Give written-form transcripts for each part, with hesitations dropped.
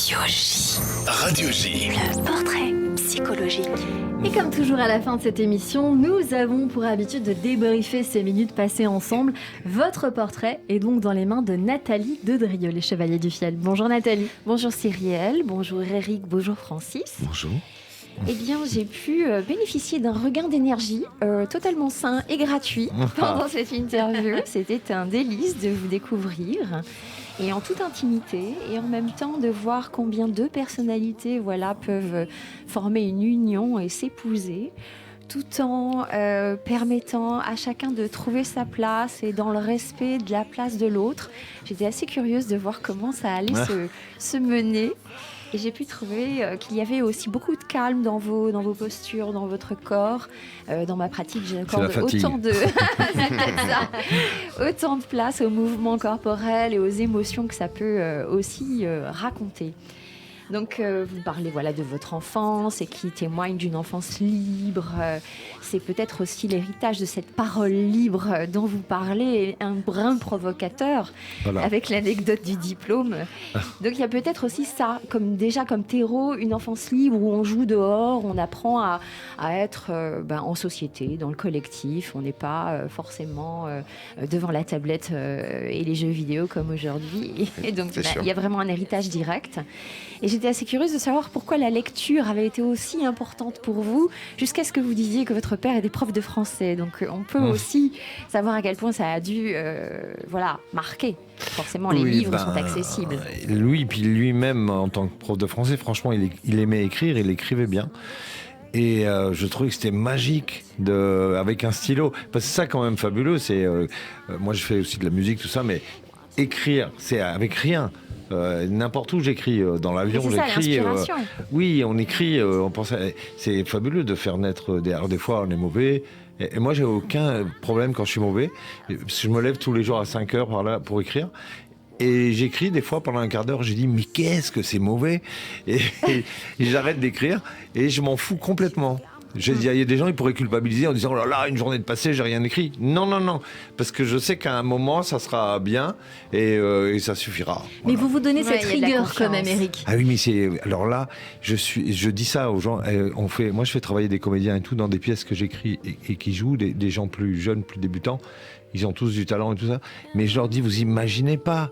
Radio J. Le portrait psychologique. Et comme toujours à la fin de cette émission, nous avons pour habitude de débriefer ces minutes passées ensemble. Votre portrait est donc dans les mains de Nathalie Dedrieux, les Chevaliers du Fiel. Bonjour Nathalie. Bonjour Cyrielle, bonjour Eric, bonjour Francis. Bonjour. Eh bien, j'ai pu bénéficier d'un regain d'énergie totalement sain et gratuit pendant cette interview. C'était un délice de vous découvrir. Et en toute intimité, et en même temps de voir combien deux personnalités peuvent former une union et s'épouser, tout en permettant à chacun de trouver sa place et dans le respect de la place de l'autre. J'étais assez curieuse de voir comment ça allait se mener. Et j'ai pu trouver qu'il y avait aussi beaucoup de calme dans vos postures, dans votre corps. Dans ma pratique, j'ai encore autant de place aux mouvements corporels et aux émotions que ça peut aussi raconter. Donc, vous parlez de votre enfance et qui témoigne d'une enfance libre. C'est peut-être aussi l'héritage de cette parole libre dont vous parlez, un brin provocateur avec l'anecdote du diplôme. Donc, il y a peut-être aussi ça, comme terreau, une enfance libre où on joue dehors, on apprend à être en société, dans le collectif. On n'est pas forcément devant la tablette et les jeux vidéo comme aujourd'hui. Et donc, il y a vraiment un héritage direct. Et j'étais assez curieuse de savoir pourquoi la lecture avait été aussi importante pour vous, jusqu'à ce que vous disiez que votre père était prof de français. Donc on peut aussi savoir à quel point ça a dû marquer. Forcément, les livres sont accessibles. Lui, puis lui-même, en tant que prof de français, franchement, il aimait écrire, il écrivait bien. Et je trouvais que c'était magique avec un stylo. Parce que c'est ça quand même fabuleux. C'est, moi, je fais aussi de la musique, tout ça, mais écrire, c'est avec rien. N'importe où j'écris, dans l'avion j'écris. Oui, on écrit, on pense. C'est fabuleux de faire naître des fois on est mauvais. Et moi j'ai aucun problème quand je suis mauvais. Parce que je me lève tous les jours à 5 heures par là pour écrire. Et j'écris des fois pendant un quart d'heure, j'ai dit mais qu'est-ce que c'est mauvais et j'arrête d'écrire et je m'en fous complètement. Il y a des gens qui pourraient culpabiliser en disant oh là là, une journée de passé, j'ai rien écrit. Non, parce que je sais qu'à un moment ça sera bien et ça suffira. Mais vous donnez cette rigueur quand même, Eric. Ah oui, mais alors là, je dis ça aux gens. Moi, je fais travailler des comédiens et tout dans des pièces que j'écris et qui jouent des gens plus jeunes, plus débutants. Ils ont tous du talent et tout ça. Mais je leur dis, vous imaginez pas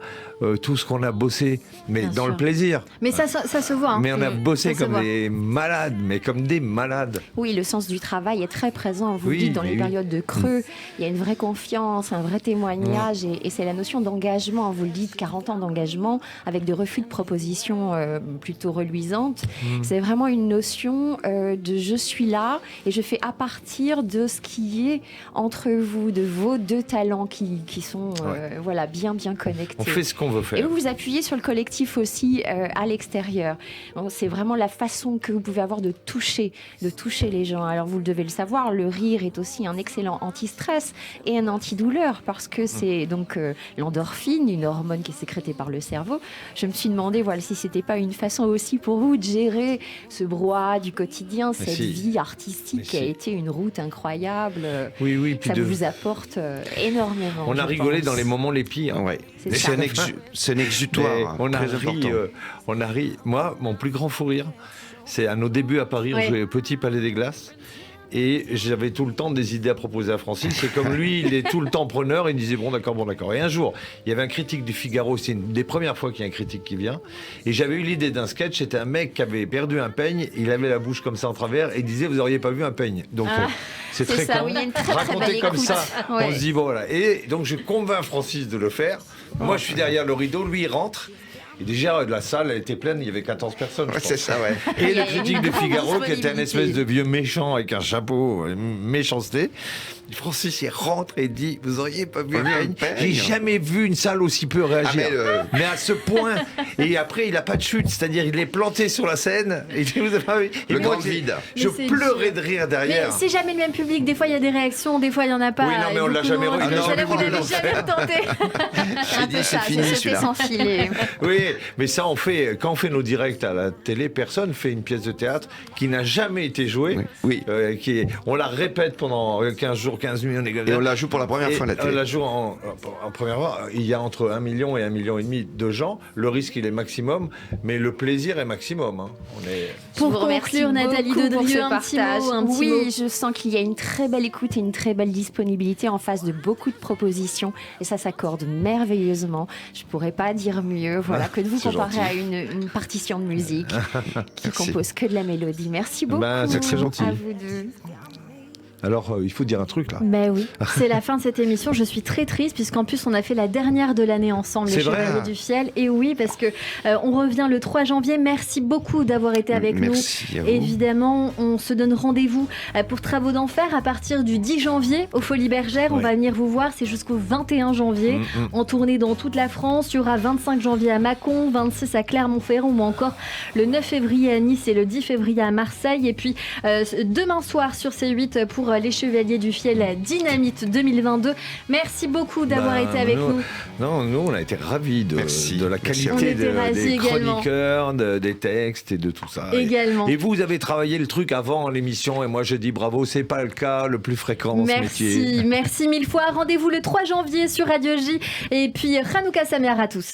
tout ce qu'on a bossé, mais bien dans sûr. Le plaisir. Mais ça se voit. Mais on a bossé comme des malades, mais comme des malades. Oui, le sens du travail est très présent. Vous le dites, dans les périodes de creux, il y a une vraie confiance, un vrai témoignage. Et c'est la notion d'engagement. Vous le dites, 40 ans d'engagement, avec des refus de propositions plutôt reluisantes. C'est vraiment une notion de je suis là et je fais à partir de ce qui est entre vous, de vos deux talents qui sont bien connectés. On fait ce qu'on veut faire. Et vous vous appuyez sur le collectif aussi à l'extérieur. Donc, c'est vraiment la façon que vous pouvez avoir de toucher les gens. Alors vous devez le savoir, le rire est aussi un excellent anti-stress et un antidouleur parce que c'est donc l'endorphine, une hormone qui est sécrétée par le cerveau. Je me suis demandé si c'était pas une façon aussi pour vous de gérer ce brouhaha du quotidien, cette vie artistique qui a été une route incroyable. Oui, ça vous apporte énormément. On a rigolé dans les moments les pires. C'est un exutoire. On a ri. Moi, mon plus grand fou rire, c'est à nos débuts à Paris, on jouait au Petit Palais des Glaces. Et j'avais tout le temps des idées à proposer à Francis. C'est comme lui, il est tout le temps preneur. Il disait bon d'accord. Et un jour, il y avait un critique du Figaro. C'est une des premières fois qu'il y a un critique qui vient. Et j'avais eu l'idée d'un sketch. C'était un mec qui avait perdu un peigne. Il avait la bouche comme ça en travers et il disait vous auriez pas vu un peigne. Donc c'est très ça, con. Oui, très raconté comme écoute. Ça, on se dit bon voilà. Et donc je convainc Francis de le faire. Moi je suis derrière le rideau. Lui il rentre. Et déjà, la salle elle était pleine, il y avait 14 personnes. C'est ça, ouais. Et le critique de Figaro, qui était un espèce de vieux méchant avec un chapeau, méchanceté, Francis, il rentre et dit vous auriez pas vu un peigne. J'ai jamais vu une salle aussi peu réagir. Mais à ce point. Et après, il a pas de chute, c'est-à-dire il est planté sur la scène. Et vous avez pas vu. Le grand vide. Je pleurais de rire derrière. Mais c'est jamais le même public. Des fois, il y a des réactions, des fois, il y en a pas. Oui, non, mais on l'a jamais revu. Vous l'avez jamais retenté. Un peu ça, c'est sans filet. Oui, mais ça, quand on fait nos directs à la télé, personne fait une pièce de théâtre qui n'a jamais été jouée. Oui. On la répète pendant 15 jours, 15 millions. Et on la joue pour la première fois à la télé. On la joue en première fois. Il y a entre 1 million et 1,5 million de gens. Le risque, il est maximum, mais le plaisir est maximum. Hein. Pour Je vous remercie conclure, Nathalie beaucoup pour Dedrieux, ce un petit partage. mot, un petit oui, mot. je sens qu'il y a une très belle écoute et une très belle disponibilité en face de beaucoup de propositions. Et ça s'accorde merveilleusement. Je ne pourrais pas dire mieux que de vous c'est comparer gentil. à une partition de musique qui Merci. compose que de la mélodie. Merci beaucoup C'est très gentil. à vous deux. Alors, il faut dire un truc là. Ben oui, c'est la fin de cette émission. Je suis très triste puisqu'en plus on a fait la dernière de l'année ensemble, les C'est vrai, Chevaliers hein. du Fiel. Et oui, parce que on revient le 3 janvier. Merci beaucoup d'avoir été avec Merci à nous. vous. Évidemment, on se donne rendez-vous pour Travaux d'Enfer à partir du 10 janvier aux Folies Bergères. On Ouais. va venir vous voir. C'est jusqu'au 21 janvier. En tournée dans toute la France. Il y aura 25 janvier à Mâcon, 26 à Clermont-Ferrand ou encore le 9 février à Nice et le 10 février à Marseille. Et puis demain soir sur C8 pour les Chevaliers du Fiel Dynamite 2022. Merci beaucoup d'avoir été avec nous. Non, nous, on a été ravis Merci. de la Merci à vous. qualité On était ravis des également. chroniqueurs, des textes et de tout ça. Également. Et vous avez travaillé le truc avant l'émission et moi je dis bravo, c'est pas le cas le plus fréquent dans ce métier. Merci mille fois. Rendez-vous le 3 janvier sur Radio J. Et puis Hanouka Samer à tous.